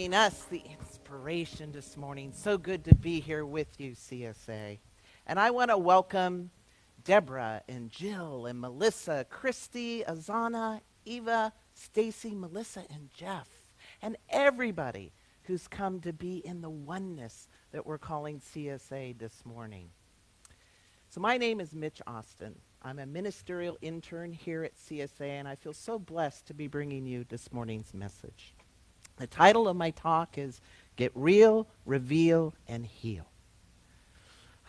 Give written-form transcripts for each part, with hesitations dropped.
bringing us the inspiration this morning. So good to be here with you, CSA. And I want to welcome Deborah and Jill and Melissa, Christy, Azana, Eva, Stacy, Melissa, and Jeff, and everybody who's come to be in the oneness that we're calling CSA this morning. So my name is Mitch Austin. I'm a ministerial intern here at CSA, and I feel so blessed to be bringing you this morning's message. The title of my talk is Get Real, Reveal, and Heal.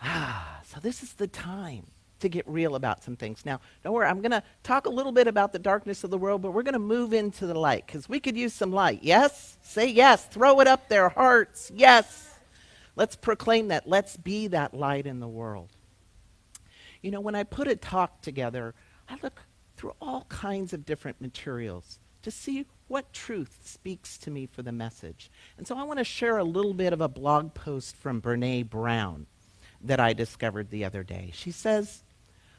So this is the time to get real about some things. Now, don't worry, I'm going to talk a little bit about the darkness of the world, but we're going to move into the light, because we could use some light. Yes? Say yes. Throw it up there, hearts. Yes. Let's proclaim that. Let's be that light in the world. You know, when I put a talk together, I look through all kinds of different materials to see what truth speaks to me for the message. And so I want to share a little bit of a blog post from Brene Brown that I discovered the other day. She says,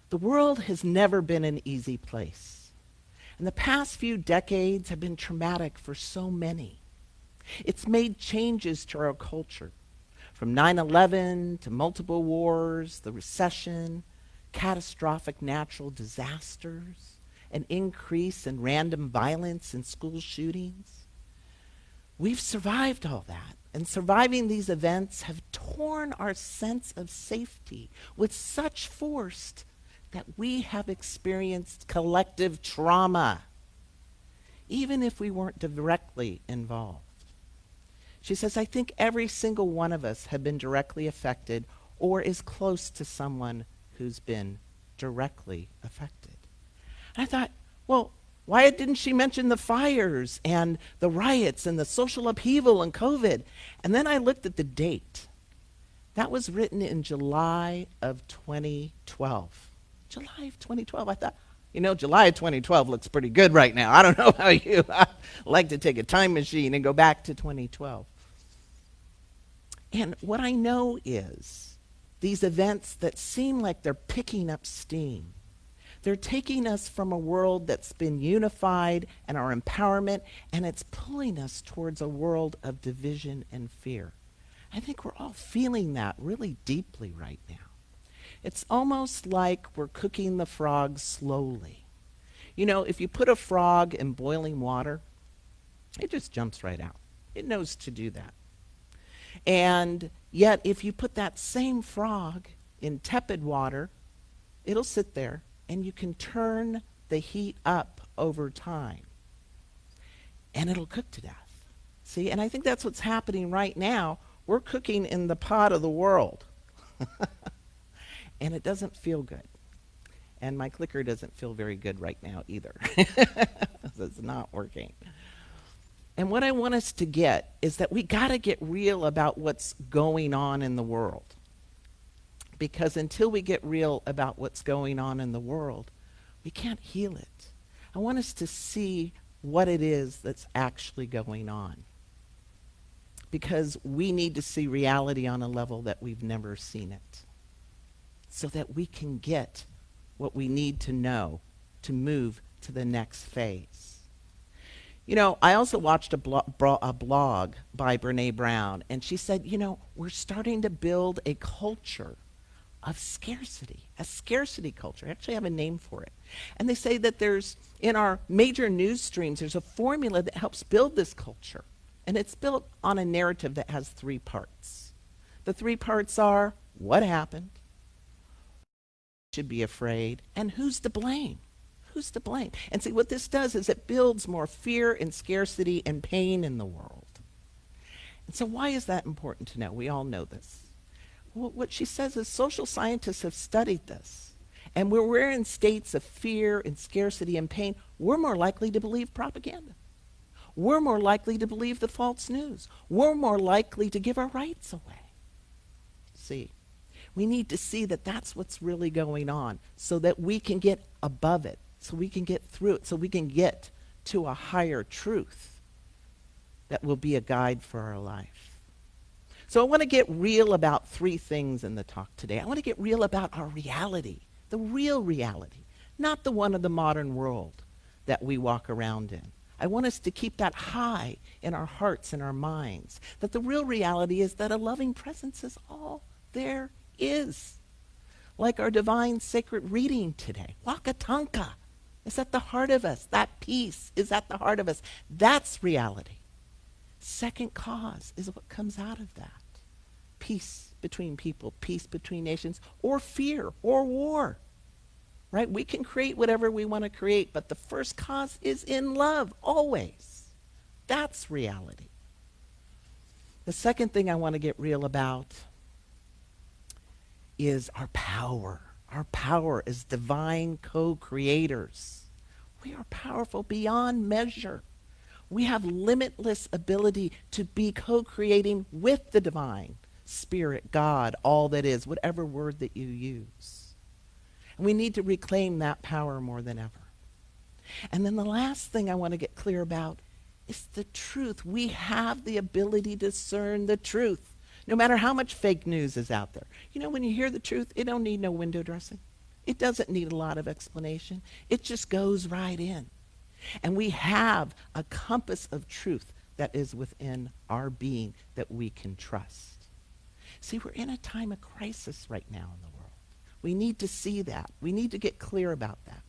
"The world has never been an easy place. And the past few decades have been traumatic for so many. It's made changes to our culture, from 9/11 to multiple wars, the recession, catastrophic natural disasters, an increase in random violence and school shootings. We've survived all that, and surviving these events have torn our sense of safety with such force that we have experienced collective trauma, even if we weren't directly involved." She says, "I think every single one of us have been directly affected or is close to someone who's been directly affected." And I thought, well, why didn't she mention the fires and the riots and the social upheaval and COVID? And then I looked at the date. That was written in July of 2012. July of 2012. I thought, you know, July of 2012 looks pretty good right now. I don't know how you like to take a time machine and go back to 2012. And what I know is these events that seem like they're picking up steam, they're taking us from a world that's been unified and our empowerment, and it's pulling us towards a world of division and fear. I think we're all feeling that really deeply right now. It's almost like we're cooking the frog slowly. You know, if you put a frog in boiling water, it just jumps right out. It knows to do that. And yet, if you put that same frog in tepid water, it'll sit there, and you can turn the heat up over time, and it'll cook to death. See, and I think that's what's happening right now. We're cooking in the pot of the world, and it doesn't feel good. And my clicker doesn't feel very good right now either. It's not working. And what I want us to get is that we got to get real about what's going on in the world. Because until we get real about what's going on in the world, we can't heal it. I want us to see what it is that's actually going on. Because we need to see reality on a level that we've never seen it, so that we can get what we need to know to move to the next phase. You know, I also watched a blog by Brene Brown, and she said, you know, we're starting to build a culture of scarcity, a scarcity culture. I actually have a name for it. And they say that there's, in our major news streams, there's a formula that helps build this culture. And it's built on a narrative that has 3 parts. The 3 parts are, what happened, should be afraid, and who's to blame? Who's to blame? And see, what this does is it builds more fear and scarcity and pain in the world. And so why is that important to know? We all know this. Well, what she says is social scientists have studied this. And where we're in states of fear and scarcity and pain, we're more likely to believe propaganda. We're more likely to believe the false news. We're more likely to give our rights away. See, we need to see that that's what's really going on so that we can get above it. So we can get through it, so we can get to a higher truth that will be a guide for our life. So I want to get real about 3 things in the talk today. I want to get real about our reality, the real reality, not the one of the modern world that we walk around in. I want us to keep that high in our hearts and our minds, that the real reality is that a loving presence is all there is. Like our divine sacred reading today, Wakatanka is at the heart of us. That peace is at the heart of us. That's reality. Second cause is what comes out of that. Peace between people, peace between nations, or fear, or war. Right? We can create whatever we want to create, but the first cause is in love, always. That's reality. The second thing I want to get real about is our power. Our power as divine co-creators. We are powerful beyond measure. We have limitless ability to be co-creating with the divine, Spirit, God, all that is, whatever word that you use. And we need to reclaim that power more than ever. And then the last thing I want to get clear about is the truth. We have the ability to discern the truth, no matter how much fake news is out there. You know, when you hear the truth, it don't need no window dressing. It doesn't need a lot of explanation. It just goes right in. And we have a compass of truth that is within our being that we can trust. See, we're in a time of crisis right now in the world. We need to see that. We need to get clear about that.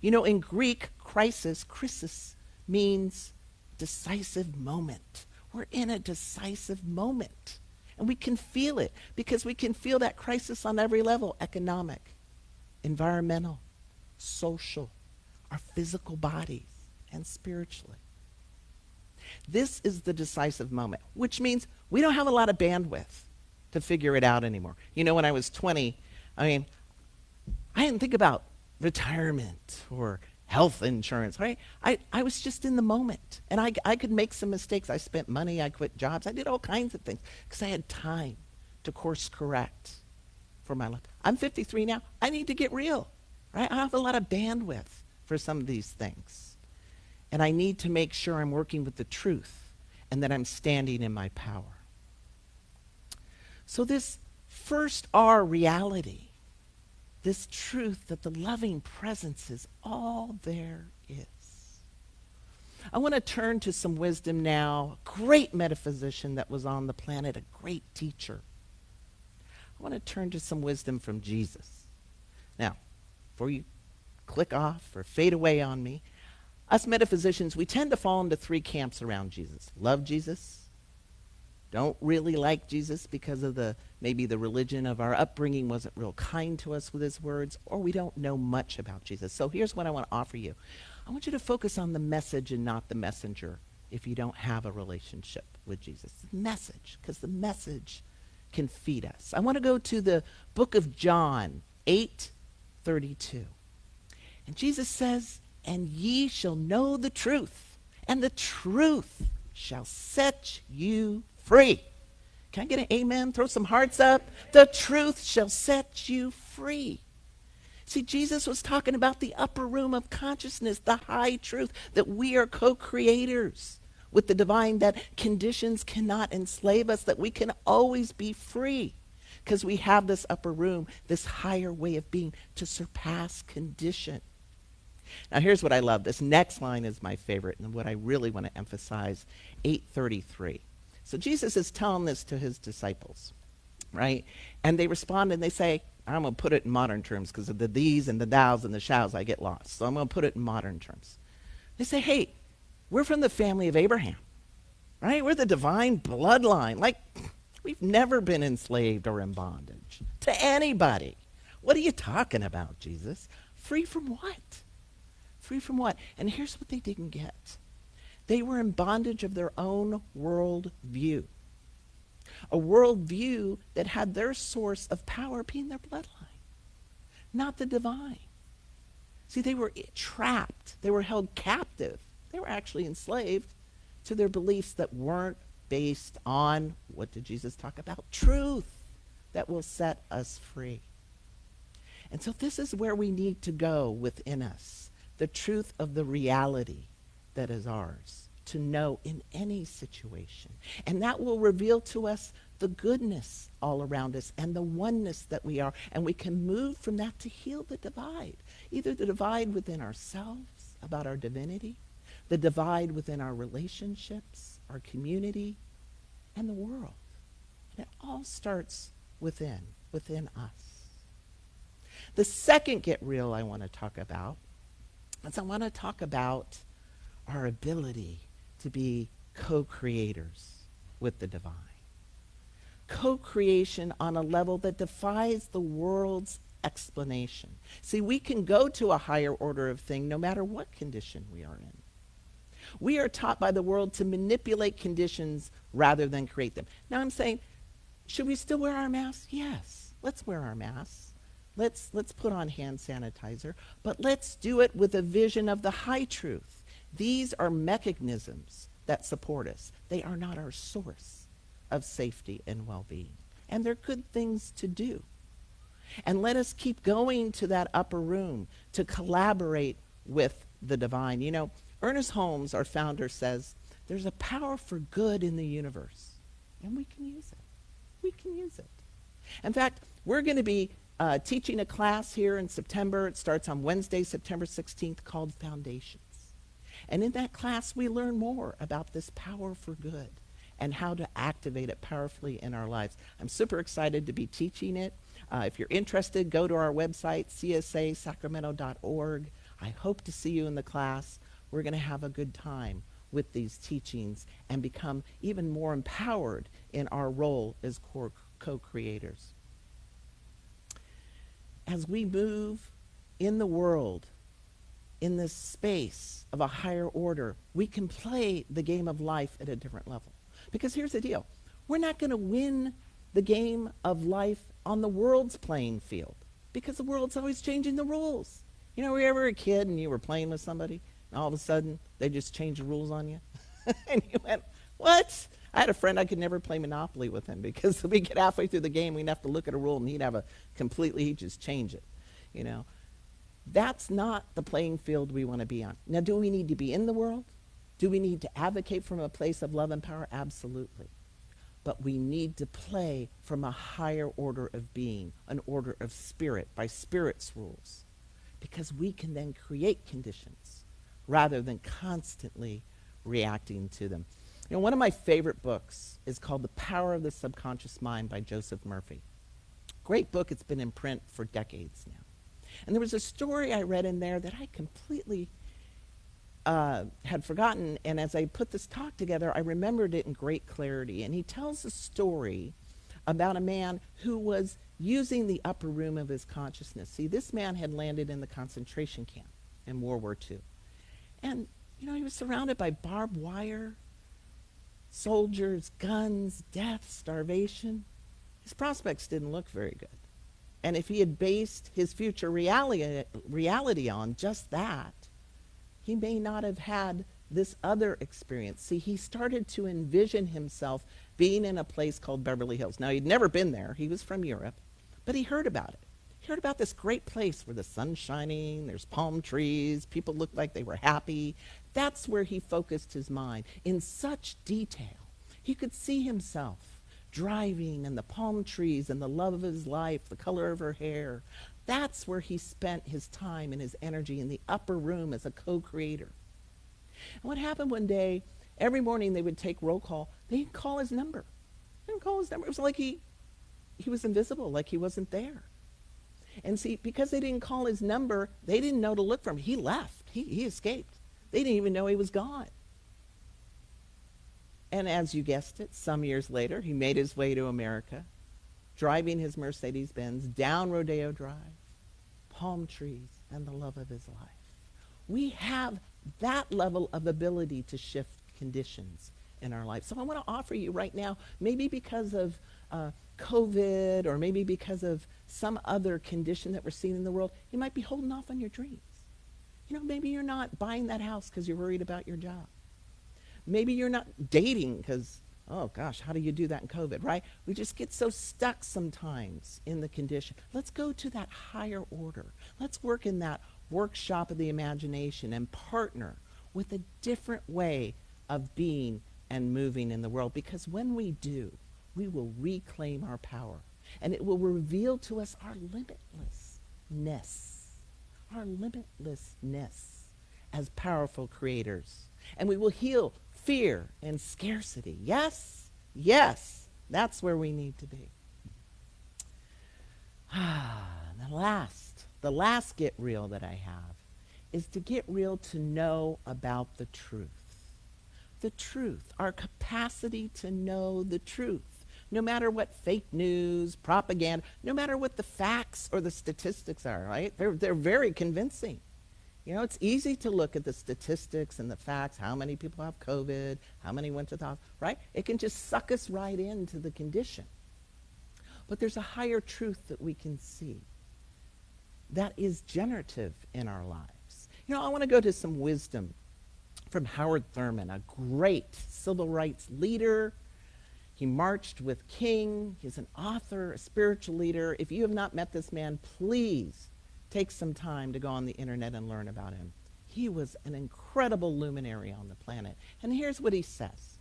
You know, in Greek, krisis means decisive moment. We're in a decisive moment. And we can feel it because we can feel that crisis on every level: economic, environmental, social, our physical bodies, and spiritually. This is the decisive moment, which means we don't have a lot of bandwidth to figure it out anymore. You know, when I was 20, I didn't think about retirement or health insurance, right? I was just in the moment, and I could make some mistakes. I spent money, I quit jobs, I did all kinds of things because I had time to course correct for my life. I'm 53 now. I need to get real, right? I have a lot of bandwidth for some of these things, and I need to make sure I'm working with the truth and that I'm standing in my power. So this first R, reality, this truth that the loving presence is all there is. I want to turn to some wisdom now. A great metaphysician that was on the planet, a great teacher. I want to turn to some wisdom from Jesus. Now, before you click off or fade away on me, us metaphysicians, we tend to fall into three camps around Jesus. Love Jesus, don't really like Jesus because of maybe the religion of our upbringing wasn't real kind to us with his words, or we don't know much about Jesus. So here's what I want to offer you. I want you to focus on the message and not the messenger if you don't have a relationship with Jesus. The message, because the message can feed us. I want to go to the book of John 8:32. And Jesus says, "And ye shall know the truth, and the truth shall set you free." Can I get an amen? Throw some hearts up. The truth shall set you free. See, Jesus was talking about the upper room of consciousness, the high truth, that we are co-creators with the divine, that conditions cannot enslave us, that we can always be free because we have this upper room, this higher way of being to surpass condition. Now here's what I love. This next line is my favorite and what I really want to emphasize, 8:33. So Jesus is telling this to his disciples, right? And they respond and they say, I'm going to put it in modern terms because of the these and the thous and the shalls, I get lost. So I'm going to put it in modern terms. They say, hey, we're from the family of Abraham, right? We're the divine bloodline. Like, we've never been enslaved or in bondage to anybody. What are you talking about, Jesus? Free from what? Free from what? And here's what they didn't get. They were in bondage of their own world view. A world view that had their source of power being their bloodline, not the divine. See, they were trapped. They were held captive. They were actually enslaved to their beliefs that weren't based on, what did Jesus talk about? Truth that will set us free. And so this is where we need to go within us, the truth of the reality that is ours to know in any situation. And that will reveal to us the goodness all around us and the oneness that we are. And we can move from that to heal the divide, either the divide within ourselves about our divinity, the divide within our relationships, our community, and the world. And it all starts within us. The second get real I want to talk about is I want to talk about our ability to be co-creators with the divine. Co-creation on a level that defies the world's explanation. See, we can go to a higher order of thing no matter what condition we are in. We are taught by the world to manipulate conditions rather than create them. Now I'm saying, should we still wear our masks? Yes, let's wear our masks. Let's put on hand sanitizer, but let's do it with a vision of the high truth. These are mechanisms that support us. They are not our source of safety and well-being. And they're good things to do. And let us keep going to that upper room to collaborate with the divine. You know, Ernest Holmes, our founder, says, there's a power for good in the universe, and we can use it. We can use it. In fact, we're going to be teaching a class here in September. It starts on Wednesday, September 16th, called Foundations. And in that class, we learn more about this power for good and how to activate it powerfully in our lives. I'm super excited to be teaching it. If you're interested, go to our website, csasacramento.org. I hope to see you in the class. We're going to have a good time with these teachings and become even more empowered in our role as co-creators. As we move in the world, in this space of a higher order, we can play the game of life at a different level. Because here's the deal. We're not going to win the game of life on the world's playing field because the world's always changing the rules. You know, were you ever a kid and you were playing with somebody and all of a sudden they just changed the rules on you? And you went, what? I had a friend, I could never play Monopoly with him because we get halfway through the game, we'd have to look at a rule and he'd just change it, you know. That's not the playing field we want to be on. Now, do we need to be in the world? Do we need to advocate from a place of love and power? Absolutely. But we need to play from a higher order of being, an order of spirit, by spirit's rules. Because we can then create conditions rather than constantly reacting to them. You know, one of my favorite books is called The Power of the Subconscious Mind by Joseph Murphy. Great book. It's been in print for decades now. And there was a story I read in there that I completely had forgotten, and as I put this talk together, I remembered it in great clarity. And he tells a story about a man who was using the upper room of his consciousness. See, this man had landed in the concentration camp in World War II. And, you know, he was surrounded by barbed wire, soldiers, guns, death, starvation. His prospects didn't look very good. And if he had based his future reality on just that, he may not have had this other experience. See, he started to envision himself being in a place called Beverly Hills. Now, he'd never been there. He was from Europe, but he heard about it. He heard about this great place where the sun's shining, there's palm trees, people looked like they were happy. That's where he focused his mind in such detail. He could see himself driving and the palm trees and the love of his life, the color of her hair. That's where he spent his time and his energy, in the upper room as a co-creator. And what happened one day, every morning they would take roll call. They didn't call his number. They didn't call his number. It was like he was invisible, like he wasn't there. And see, because they didn't call his number, they didn't know to look for him. He left. He escaped. They didn't even know he was gone. And as you guessed it, some years later, he made his way to America, driving his Mercedes-Benz down Rodeo Drive, palm trees, and the love of his life. We have that level of ability to shift conditions in our life. So I want to offer you right now, maybe because of COVID, or maybe because of some other condition that we're seeing in the world, you might be holding off on your dreams. You know, maybe you're not buying that house because you're worried about your job. Maybe you're not dating because, oh gosh, how do you do that in COVID, right? We just get so stuck sometimes in the condition. Let's go to that higher order. Let's work in that workshop of the imagination and partner with a different way of being and moving in the world. Because when we do, we will reclaim our power. And it will reveal to us our limitlessness. Our limitlessness. as powerful creators. And we will heal fear and scarcity. Yes? Yes. That's where we need to be. The last get real that I have is to get real to know about the truth. The truth, our capacity to know the truth. No matter what fake news, propaganda, no matter what the facts or the statistics are, right? They're very convincing. You know, it's easy to look at the statistics and the facts, how many people have COVID, how many went to the hospital, right? It can just suck us right into the condition. But there's a higher truth that we can see that is generative in our lives. You know, I want to go to some wisdom from Howard Thurman, a great civil rights leader. He marched with King. He's an author, a spiritual leader. If you have not met this man, please take some time to go on the internet and learn about him. He was an incredible luminary on the planet. And here's what he says.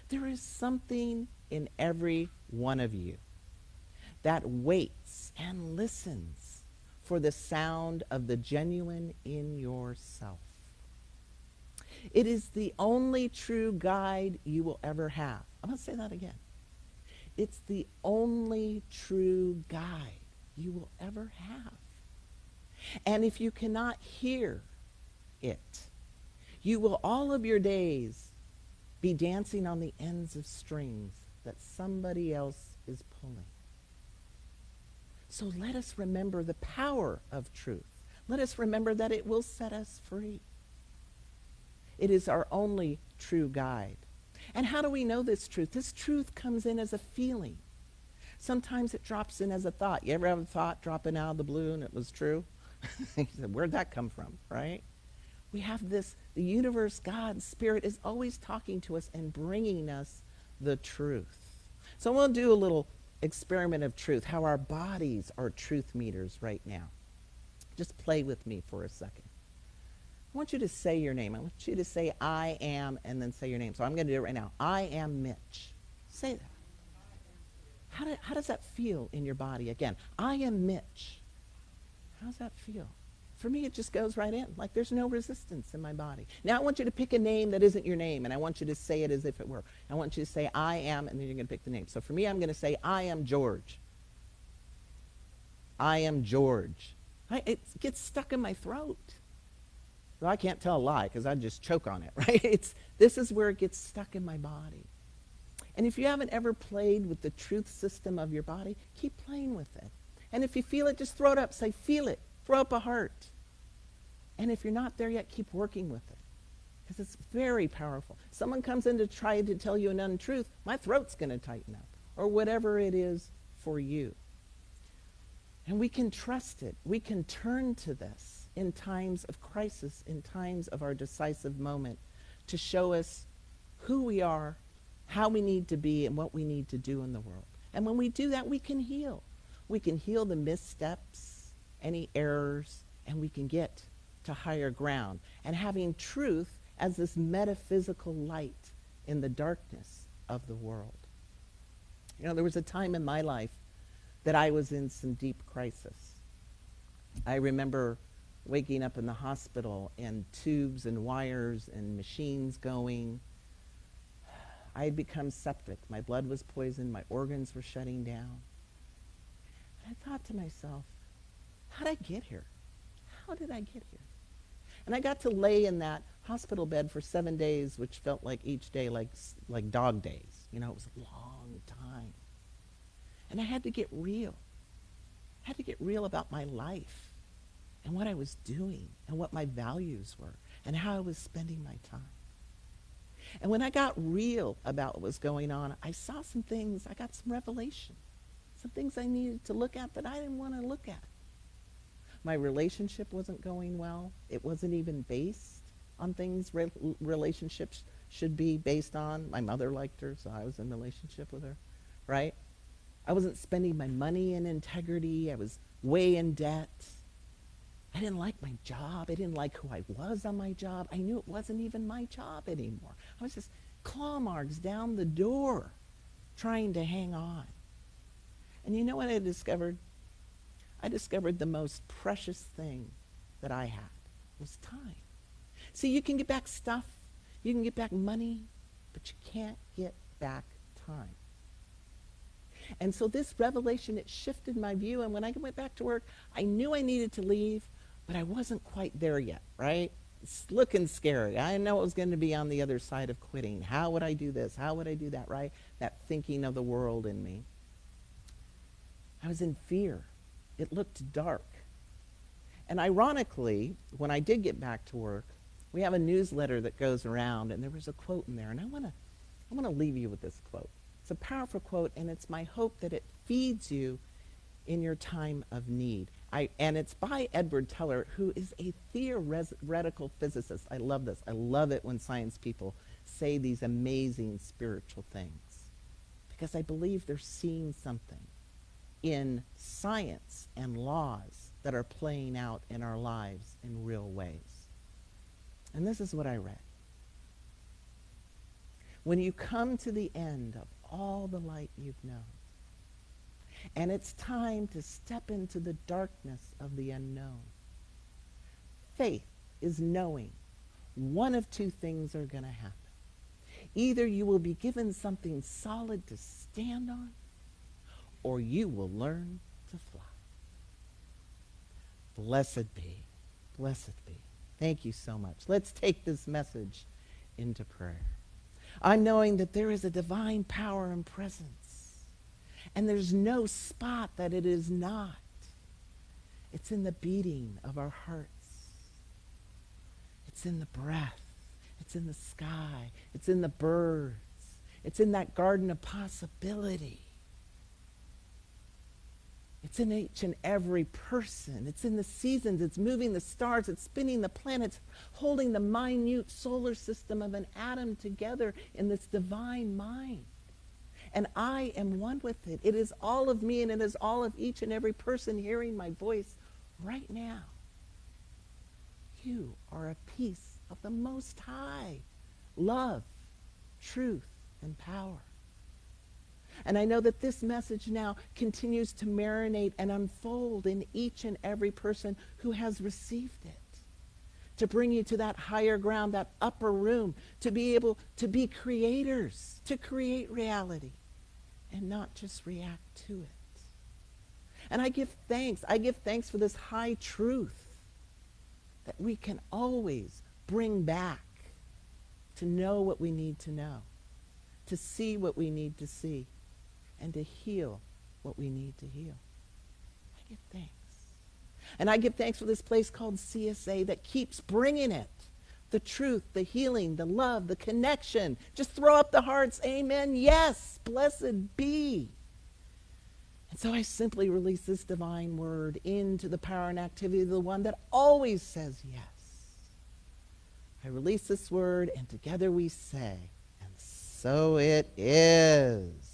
There is something in every one of you that waits and listens for the sound of the genuine in yourself. It is the only true guide you will ever have. I'm going to say that again. It's the only true guide you will ever have. And if you cannot hear it, you will all of your days be dancing on the ends of strings that somebody else is pulling. So let us remember the power of truth. Let us remember that it will set us free. It is our only true guide. And how do we know this truth? This truth comes in as a feeling. Sometimes it drops in as a thought. You ever have a thought dropping out of the blue and it was true? You said, where'd that come from, right? We have this, the universe, God, Spirit is always talking to us and bringing us the truth. So we'll do a little experiment of truth, how our bodies are truth meters right now. Just play with me for a second. I want you to say your name. I want you to say, I am, and then say your name. So I'm going to do it right now. I am Mitch. Say that. How does that feel in your body? Again, I am Mitch. How does that feel? For me, it just goes right in, like there's no resistance in my body. Now I want you to pick a name that isn't your name, and I want you to say it as if it were. I want you to say, I am, and then you're going to pick the name. So for me, I'm going to say, I am George. I am George. It gets stuck in my throat. Well, I can't tell a lie because I'd just choke on it, right? This is where it gets stuck in my body. And if you haven't ever played with the truth system of your body, keep playing with it. And if you feel it, just throw it up. Say, feel it. Throw up a heart. And if you're not there yet, keep working with it. Because it's very powerful. Someone comes in to try to tell you an untruth, my throat's going to tighten up. Or whatever it is for you. And we can trust it. We can turn to this in times of crisis, in times of our decisive moment, to show us who we are, how we need to be, and what we need to do in the world. And when we do that, we can heal. We can heal the missteps, any errors, and we can get to higher ground. And having truth as this metaphysical light in the darkness of the world. You know, there was a time in my life that I was in some deep crisis. I remember waking up in the hospital and tubes and wires and machines going. I had become septic. My blood was poisoned. My organs were shutting down. And I thought to myself, how did I get here? How did I get here? And I got to lay in that hospital bed for 7 days, which felt like each day like dog days. You know, it was a long time. And I had to get real. I had to get real about my life and what I was doing and what my values were and how I was spending my time. And when I got real about what was going on, I saw some things, I got some revelation, some things I needed to look at that I didn't want to look at. My relationship wasn't going well. It wasn't even based on things relationships should be based on. My mother liked her, so I was in a relationship with her, right? I wasn't spending my money in integrity. I was way in debt. I didn't like my job. I didn't like who I was on my job. I knew it wasn't even my job anymore. I was just claw marks down the door trying to hang on. And you know what I discovered? I discovered the most precious thing that I had was time. See, you can get back stuff, you can get back money, but you can't get back time. And so this revelation, it shifted my view. And when I went back to work, I knew I needed to leave, but I wasn't quite there yet, right? It's looking scary. I know it was going to be on the other side of quitting. How would I do this? How would I do that, right? That thinking of the world in me. I was in fear. It looked dark. And ironically, when I did get back to work, we have a newsletter that goes around, and there was a quote in there, and I want to leave you with this quote. It's a powerful quote, and it's my hope that it feeds you in your time of need. And it's by Edward Teller, who is a theoretical physicist. I love this. I love it when science people say these amazing spiritual things, because I believe they're seeing something in science and laws that are playing out in our lives in real ways. And this is what I read. When you come to the end of all the light you've known, and it's time to step into the darkness of the unknown, faith is knowing one of two things are going to happen. Either you will be given something solid to stand on, or you will learn to fly. Blessed be. Blessed be. Thank you so much. Let's take this message into prayer. I'm knowing that there is a divine power and presence, and there's no spot that it is not. It's in the beating of our hearts. It's in the breath. It's in the sky. It's in the birds. It's in that garden of possibility. It's in each and every person. It's in the seasons. It's moving the stars. It's spinning the planets, holding the minute solar system of an atom together in this divine mind. And I am one with it. It is all of me, and it is all of each and every person hearing my voice right now. You are a piece of the Most High. Love, truth, and power. And I know that this message now continues to marinate and unfold in each and every person who has received it, to bring you to that higher ground, that upper room, to be able to be creators, to create reality and not just react to it. And I give thanks. I give thanks for this high truth that we can always bring back to know what we need to know, to see what we need to see, and to heal what we need to heal. I give thanks. And I give thanks for this place called CSA that keeps bringing it. The truth, the healing, the love, the connection. Just throw up the hearts. Amen. Yes. Blessed be. And so I simply release this divine word into the power and activity of the one that always says yes. I release this word, and together we say, and so it is.